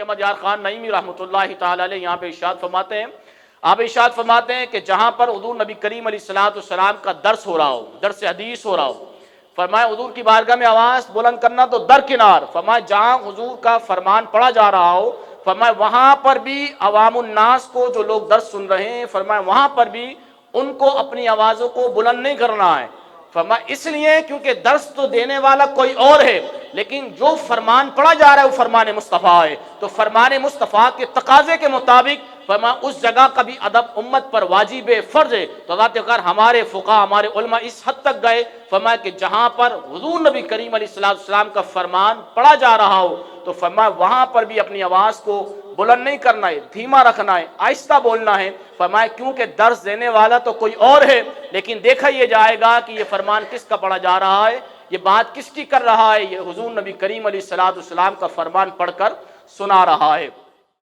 مفتی احمد یار خان نعیمی رحمۃ اللہ تعالی علیہ یہاں پہ ارشاد فرماتے ہیں، آپ ارشاد فرماتے ہیں کہ جہاں پر حضور نبی کریم علیہ الصلوۃ والسلام کا درس ہو رہا ہو، درس حدیث ہو رہا ہو، فرمایا حضور کی بارگاہ میں آواز بلند کرنا تو درکنار، فرمایا جہاں حضور کا فرمان پڑھا جا رہا ہو، فرمایا وہاں پر بھی عوام الناس کو جو لوگ درس سن رہے ہیں، فرمایا وہاں پر بھی ان کو اپنی آوازوں کو بلند نہیں کرنا ہے، فرمایا اس لیے کیونکہ درس تو دینے والا کوئی اور ہے، لیکن جو فرمان پڑھا جا رہا ہے وہ فرمان مصطفیٰ ہے، تو فرمان مصطفیٰ کے تقاضے کے مطابق فرمایا اس جگہ کا بھی ادب امت پر واجب فرض ہے۔ تو ذات کار ہمارے فقہا ہمارے علماء اس حد تک گئے، فرمایا کہ جہاں پر حضور نبی کریم علیہ السلام کا فرمان پڑھا جا رہا ہو تو فرمایا وہاں پر بھی اپنی آواز کو بلند نہیں کرنا ہے، دھیما رکھنا ہے، آہستہ بولنا ہے، فرمایا کیونکہ درس دینے والا تو کوئی اور ہے، لیکن دیکھا یہ جائے گا کہ یہ فرمان کس کا پڑھا جا رہا ہے، یہ بات کس کی کر رہا ہے، یہ حضور نبی کریم علیہ السلام کا فرمان پڑھ کر سنا رہا ہے۔